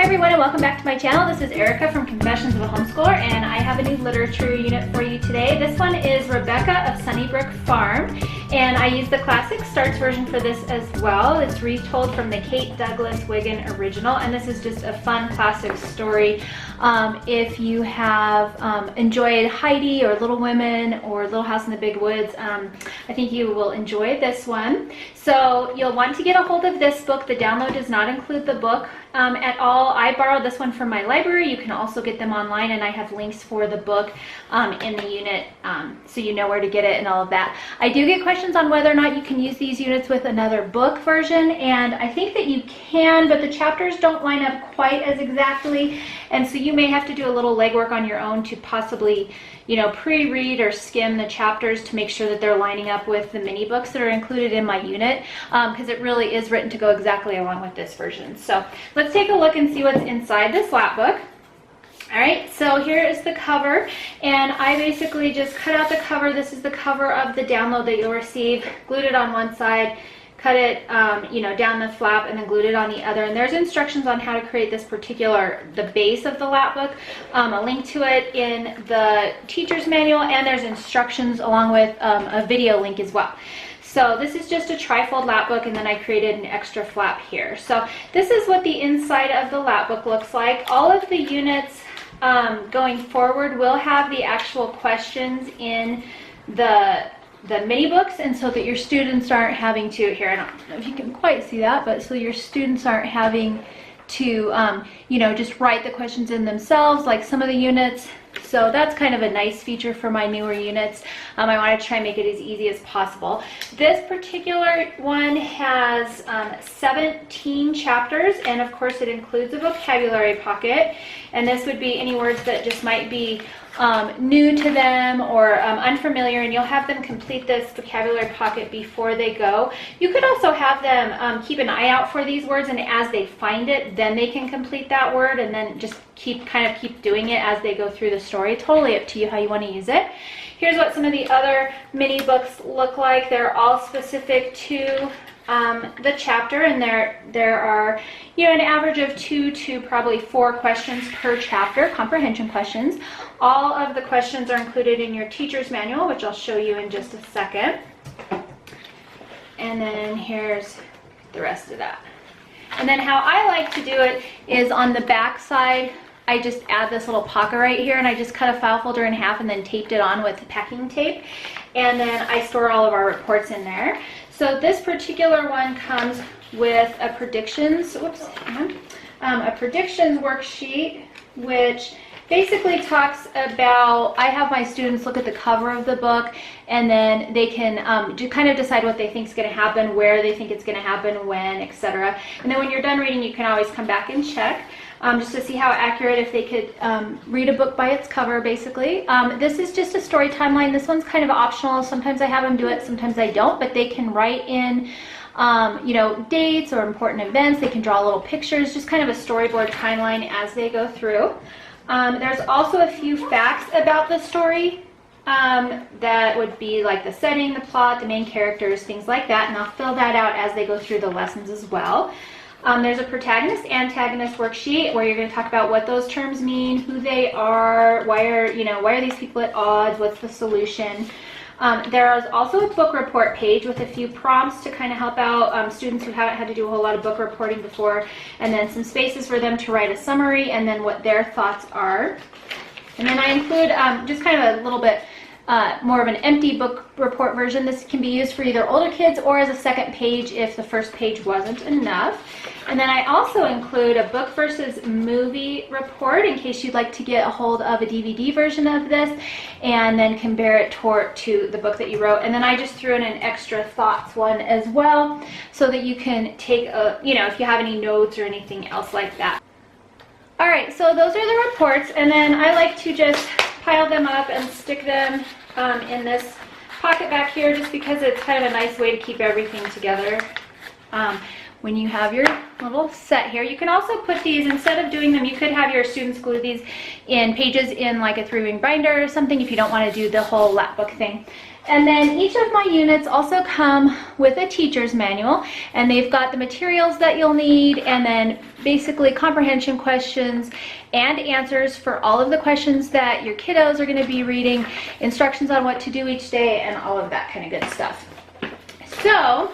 everyone, and welcome back to my channel. This is Erica from Confessions of a Homeschooler, and I have a new literature unit for you today. This one is Rebecca of Sunnybrook Farm, and I use the Classic Starts version for this as well. It's retold from the Kate Douglas Wiggin original, and this is just a fun classic story. If you have enjoyed Heidi or Little Women or Little House in the Big Woods, I think you will enjoy this one. So you'll want to get a hold of this book. The download does not include the book at all. I borrowed this one from my library. You can also get them online, and I have links for the book in the unit so you know where to get it and all of that. I do get questions on whether or not you can use these units with another book version, and I think that you can, but the chapters don't line up quite as exactly, and so you may have to do a little legwork on your own to possibly, you know, pre-read or skim the chapters to make sure that they're lining up with the mini books that are included in my unit, because it really is written to go exactly along with this version. So let's take a look and see what's inside this lap book. All right, so here is the cover, and I basically just cut out the cover. This is the cover of the download that you'll receive, glued it on one side, cut it you know, down the flap, and then glued it on the other. And there's instructions on how to create this the base of the lap book, a link to it in the teacher's manual, and there's instructions along with a video link as well. So this is just a trifold lap book, and then I created an extra flap here. So this is what the inside of the lap book looks like. All of the units going forward will have the actual questions in the mini books, and so that your students aren't having to, here, I don't know if you can quite see that, but so your students aren't having to you know, just write the questions in themselves like some of the units. So that's kind of a nice feature for my newer units. I want to try and make it as easy as possible. This particular one has 17 chapters, and of course it includes a vocabulary pocket, and this would be any words that just might be new to them or unfamiliar, and you'll have them complete this vocabulary pocket before they go. You could also have them keep an eye out for these words, and as they find it, then they can complete that word, and then just keep doing it as they go through the story. Totally up to you how you want to use it. Here's what some of the other mini books look like. They're all specific to the chapter, and there are, you know, an average of 2 to probably 4 questions per chapter, comprehension questions. All of the questions are included in your teacher's manual, which I'll show you in just a second. And then here's the rest of that. And then how I like to do it is on the back side, I just add this little pocket right here, and I just cut a file folder in half and then taped it on with packing tape. And then I store all of our reports in there. So this particular one comes with a predictions, a predictions worksheet, which basically talks about, I have my students look at the cover of the book, and then they can kind of decide what they think is going to happen, where they think it's going to happen, when, etc. And then when you're done reading, you can always come back and check. Just to see how accurate, if they could read a book by its cover, basically. This is just a story timeline. This one's kind of optional. Sometimes I have them do it, sometimes I don't, but they can write in you know, dates or important events. They can draw little pictures, just kind of a storyboard timeline as they go through. There's also a few facts about the story that would be like the setting, the plot, the main characters, things like that, and I'll fill that out as they go through the lessons as well. There's a protagonist antagonist worksheet where you're going to talk about what those terms mean, who they are, why are these people at odds, what's the solution. There is also a book report page with a few prompts to kind of help out students who haven't had to do a whole lot of book reporting before, and then some spaces for them to write a summary and then what their thoughts are. And then I include just kind of a little bit more of an empty book report version. This can be used for either older kids or as a second page if the first page wasn't enough. And then I also include a book versus movie report in case you'd like to get a hold of a DVD version of this and then compare it to the book that you wrote. And then I just threw in an extra thoughts one as well so that you can take a, you know, if you have any notes or anything else like that. All right, so those are the reports, and then I like to just pile them up and stick them in this pocket back here, just because it's kind of a nice way to keep everything together. When you have your little set here, you can also put these, instead of doing them, you could have your students glue these in pages in like a 3-ring binder or something if you don't want to do the whole lap book thing. And then each of my units also come with a teacher's manual, and they've got the materials that you'll need, and then basically comprehension questions and answers for all of the questions that your kiddos are going to be reading, instructions on what to do each day, and all of that kind of good stuff. So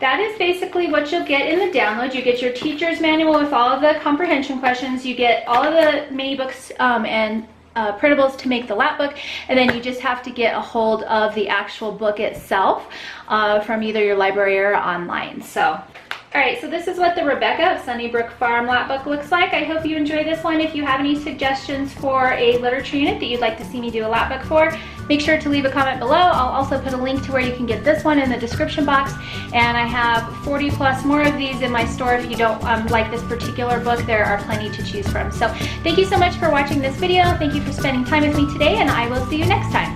that is basically what you'll get in the download. You get your teacher's manual with all of the comprehension questions, you get all of the mini books and printables to make the lap book, and then you just have to get a hold of the actual book itself from either your library or online. So alright, so this is what the Rebecca of Sunnybrook Farm lap book looks like. I hope you enjoy this one. If you have any suggestions for a literature unit that you'd like to see me do a lap book for, make sure to leave a comment below. I'll also put a link to where you can get this one in the description box, and I have 40 plus more of these in my store. If you don't like this particular book, there are plenty to choose from. So thank you so much for watching this video. Thank you for spending time with me today, and I will see you next time.